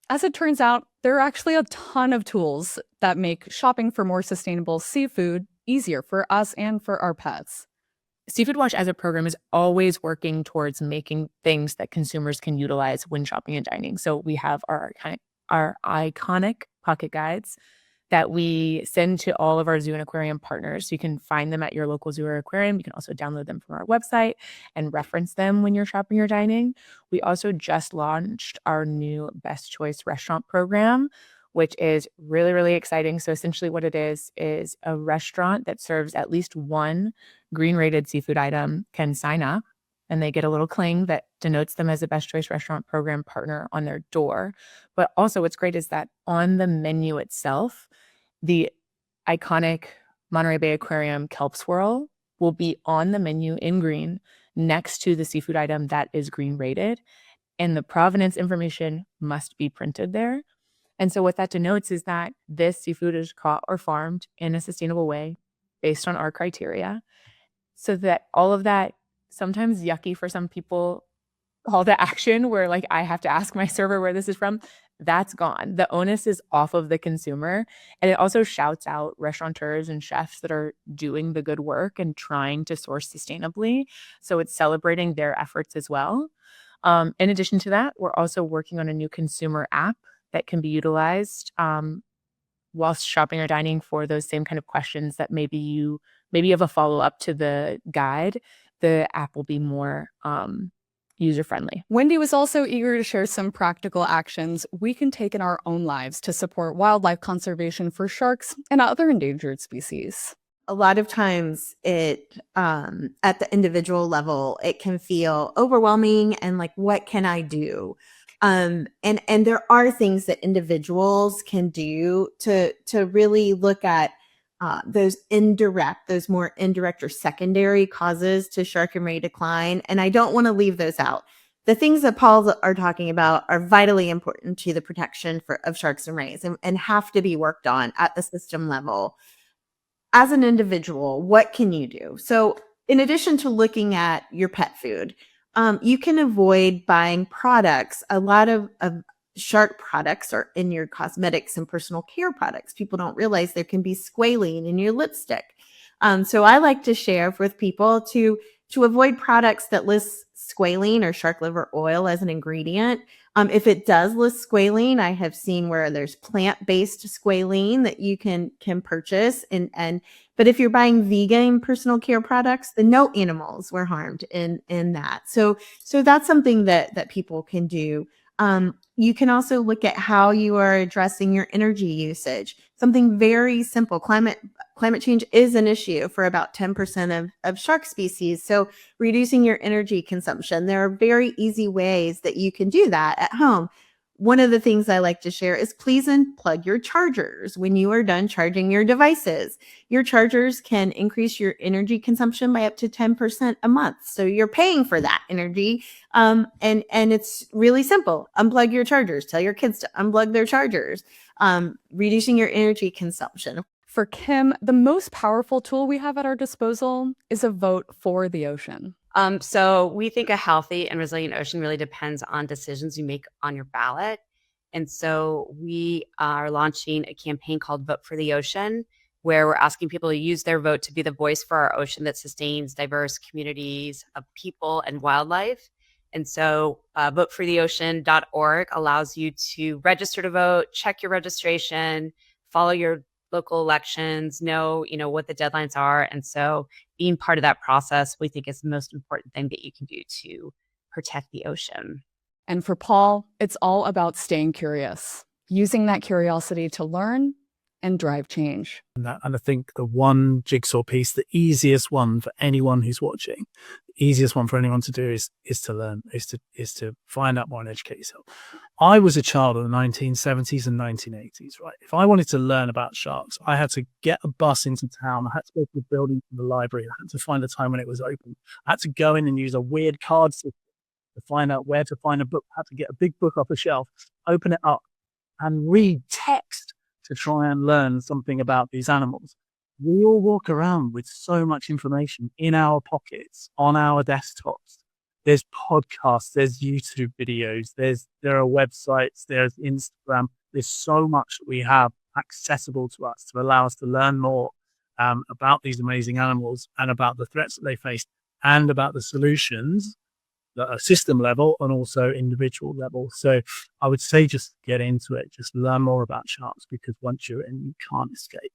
As it turns out, there are actually a ton of tools that make shopping for more sustainable seafood easier for us and for our pets. Seafood Watch as a program is always working towards making things that consumers can utilize when shopping and dining. So we have our iconic pocket guides that we send to all of our zoo and aquarium partners. So you can find them at your local zoo or aquarium. You can also download them from our website and reference them when you're shopping or dining. We also just launched our new Best Choice restaurant program, which is really, really exciting. So essentially what it is a restaurant that serves at least one green rated seafood item can sign up, and they get a little cling that denotes them as a Best Choice Restaurant Program partner on their door. But also what's great is that on the menu itself, the iconic Monterey Bay Aquarium kelp swirl will be on the menu in green next to the seafood item that is green rated, and the provenance information must be printed there. And so what that denotes is that this seafood is caught or farmed in a sustainable way based on our criteria, so that all of that sometimes yucky for some people call to action where like I have to ask my server where this is from, that's gone. The onus is off of the consumer. And it also shouts out restaurateurs and chefs that are doing the good work and trying to source sustainably. So it's celebrating their efforts as well. In addition to that, we're also working on a new consumer app that can be utilized whilst shopping or dining for those same kind of questions that maybe you have a follow-up to the guide. The app will be more user-friendly. Wendy was also eager to share some practical actions we can take in our own lives to support wildlife conservation for sharks and other endangered species. A lot of times it at the individual level, it can feel overwhelming and like, what can I do? And there are things that individuals can do to really look at those more indirect or secondary causes to shark and ray decline. And I don't want to leave those out. The things that Paul are talking about are vitally important to the protection of sharks and rays and have to be worked on at the system level. As an individual, what can you do? So in addition to looking at your pet food, you can avoid buying products. A lot of shark products are in your cosmetics and personal care products. People don't realize there can be squalene in your lipstick. So I like to share with people to avoid products that list squalene or shark liver oil as an ingredient. If it does list squalene, I have seen where there's plant-based squalene that you can purchase. But if you're buying vegan personal care products, then no animals were harmed in that. So that's something that people can do. You can also look at how you are addressing your energy usage. Something very simple. Climate change is an issue for about 10% of shark species. So reducing your energy consumption. There are very easy ways that you can do that at home. One of the things I like to share is please unplug your chargers when you are done charging your devices. Your chargers can increase your energy consumption by up to 10% a month. So you're paying for that energy. And it's really simple. Unplug your chargers. Tell your kids to unplug their chargers. Reducing your energy consumption. For Kim, the most powerful tool we have at our disposal is a vote for the ocean. So we think a healthy and resilient ocean really depends on decisions you make on your ballot. And so we are launching a campaign called Vote for the Ocean, where we're asking people to use their vote to be the voice for our ocean that sustains diverse communities of people and wildlife. And so votefortheocean.org allows you to register to vote, check your registration, follow your local elections, know what the deadlines are. And so being part of that process, we think is the most important thing that you can do to protect the ocean. And for Paul, it's all about staying curious, using that curiosity to learn and drive change. And I think the one jigsaw piece, the easiest one for anyone who's watching, the easiest one for anyone to do is to learn, is to find out more and educate yourself. I was a child of the 1970s and 1980s, right? If I wanted to learn about sharks, I had to get a bus into town. I had to go to the building from the library. I had to find the time when it was open. I had to go in and use a weird card system to find out where to find a book. I had to get a big book off a shelf, open it up, and read text to try and learn something about these animals. We all walk around with so much information in our pockets, on our desktops. there's podcasts, there's YouTube videos, there are websites, there's Instagram. There's so much that we have accessible to us to allow us to learn more about these amazing animals and about the threats that they face and about the solutions that are system level and also individual level. So I would say just get into it, just learn more about sharks, because once you're in, you can't escape.